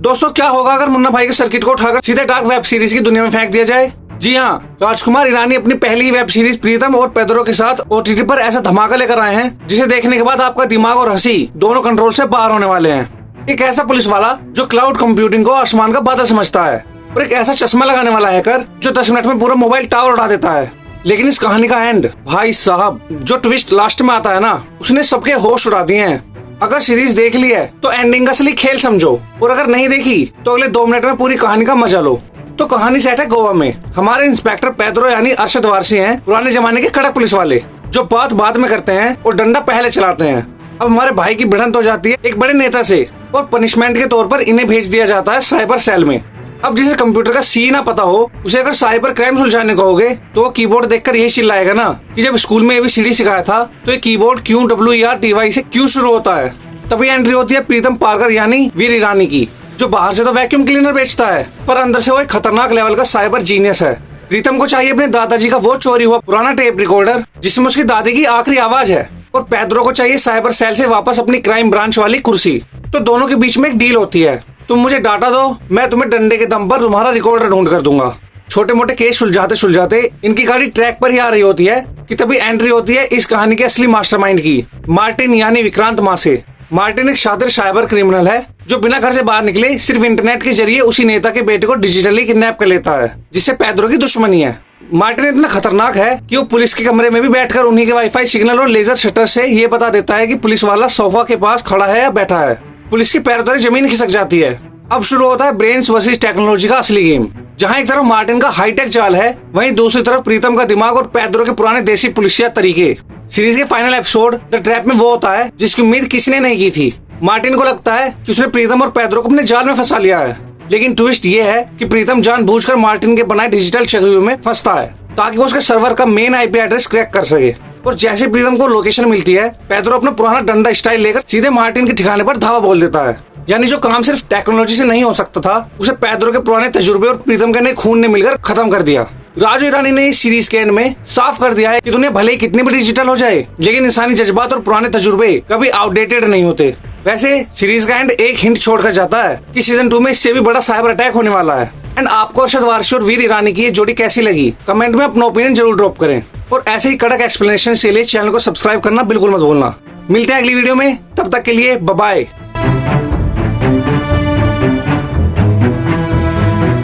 दोस्तों क्या होगा अगर मुन्ना भाई के सर्किट को उठाकर सीधे डार्क वेब सीरीज की दुनिया में फेंक दिया जाए। जी हाँ, राजकुमार ईरानी अपनी पहली वेब सीरीज प्रीतम और पेदरो के साथ ओटीटी पर ऐसा धमाका लेकर आए हैं जिसे देखने के बाद आपका दिमाग और हंसी दोनों कंट्रोल से बाहर होने वाले हैं। एक ऐसा पुलिस वाला जो क्लाउड कंप्यूटिंग को आसमान का बादल समझता है, और एक ऐसा चश्मा लगाने वाला हैकर जो 10 मिनट में पूरा मोबाइल टावर उड़ा देता है। लेकिन इस कहानी का एंड भाई साहब, जो ट्विस्ट लास्ट में आता है ना, उसने सबके होश उड़ा दिए हैं। अगर सीरीज देख ली है तो एंडिंग का असली खेल समझो, और अगर नहीं देखी तो अगले 2 मिनट में पूरी कहानी का मजा लो। तो कहानी सेट है गोवा में। हमारे इंस्पेक्टर पेदरो यानी अरशद वारसी हैं पुराने जमाने के कड़क पुलिस वाले, जो बात बाद में करते हैं और डंडा पहले चलाते हैं। अब हमारे भाई की भिड़ंत हो जाती है एक बड़े नेता से, और पनिशमेंट के तौर पर इन्हें भेज दिया जाता है साइबर सेल में। अब जिसे कंप्यूटर का सी ना पता हो, उसे अगर साइबर क्राइम सुलझाने कहोगे तो वो कीबोर्ड देखकर यही चिल्लाएगा ना कि जब स्कूल में ABCD सिखाया था तो ये कीबोर्ड QWERTY से क्यों शुरू होता है। तभी एंट्री होती है प्रीतम पारकर यानी वीर ईरानी की, जो बाहर से तो वैक्यूम क्लीनर बेचता है पर अंदर से वो एक खतरनाक लेवल का साइबर जीनियस है। प्रीतम को चाहिए अपने दादाजी का वो चोरी हुआ पुराना टेप रिकॉर्डर जिसमें उसकी दादी की आखिरी आवाज है, और पेदरो को चाहिए साइबर सेल से वापस अपनी क्राइम ब्रांच वाली कुर्सी। तो दोनों के बीच में एक डील होती है, तुम मुझे डाटा दो, मैं तुम्हें डंडे के दम पर तुम्हारा रिकॉर्डर ढूंढ कर दूंगा। छोटे मोटे केस सुलझाते सुलझाते इनकी गाड़ी ट्रैक पर ही आ रही होती है कि तभी एंट्री होती है इस कहानी के असली मास्टरमाइंड की, मार्टिन यानी विक्रांत मासे। मार्टिन एक शातिर साइबर क्रिमिनल है जो बिना घर से बाहर निकले सिर्फ इंटरनेट के जरिए उसी नेता के बेटे को डिजिटली किडनैप कर लेता है, जिससे पेदरो की दुश्मनी है। मार्टिन इतना खतरनाक है कि वो पुलिस के कमरे में भी बैठकर उन्हीं के वाईफाई सिग्नल और लेजर शटर से ये बता देता है कि पुलिस वाला सोफा के पास खड़ा है या बैठा है। पुलिस के पैर तले जमीन खिसक जाती है। अब शुरू होता है ब्रेन्स वर्सेस टेक्नोलॉजी का असली गेम, जहां एक तरफ मार्टिन का हाईटेक चाल है, वहीं दूसरी तरफ प्रीतम का दिमाग और पेदरो के पुराने देसी पुलिसिया तरीके। सीरीज के फाइनल एपिसोड द ट्रैप में वो होता है जिसकी उम्मीद किसी ने नहीं की थी। मार्टिन को लगता है कि उसने प्रीतम और पेदरो को अपने जाल में फंसा लिया है, लेकिन ट्विस्ट ये है कि प्रीतम जानबूझकर मार्टिन के बनाए डिजिटल चक्रव्यूह में फंसता है ताकि वो उसके सर्वर का मेन IP एड्रेस क्रैक कर सके। और जैसे प्रीतम को लोकेशन मिलती है, पेदरो अपना पुराना डंडा स्टाइल लेकर सीधे मार्टिन के ठिकाने पर धावा बोल देता है। यानी जो काम सिर्फ टेक्नोलॉजी से नहीं हो सकता था, उसे पेदरो के पुराने तजुर्बे और प्रीतम के नए खून ने मिलकर खत्म कर दिया। राजू ईरानी ने इस सीरीज के एंड में साफ कर दिया है कि दुनिया भले ही कितनी भी डिजिटल हो जाए, लेकिन इंसानी जज्बात और पुराने तजुर्बे कभी आउटडेटेड नहीं होते। वैसे सीरीज का एंड एक हिंट छोड़कर जाता है कि सीजन 2 में इससे भी बड़ा साइबर अटैक होने वाला है। एंड आपको अरशद वारसी और वीर ईरानी की ये जोड़ी कैसी लगी, कमेंट में अपना ओपिनियन जरूर ड्रॉप करें, और ऐसे ही कड़क एक्सप्लेनेशन के लिए चैनल को सब्सक्राइब करना बिल्कुल मत भूलना। मिलते हैं अगली वीडियो में, तब तक के लिए बाय बाय।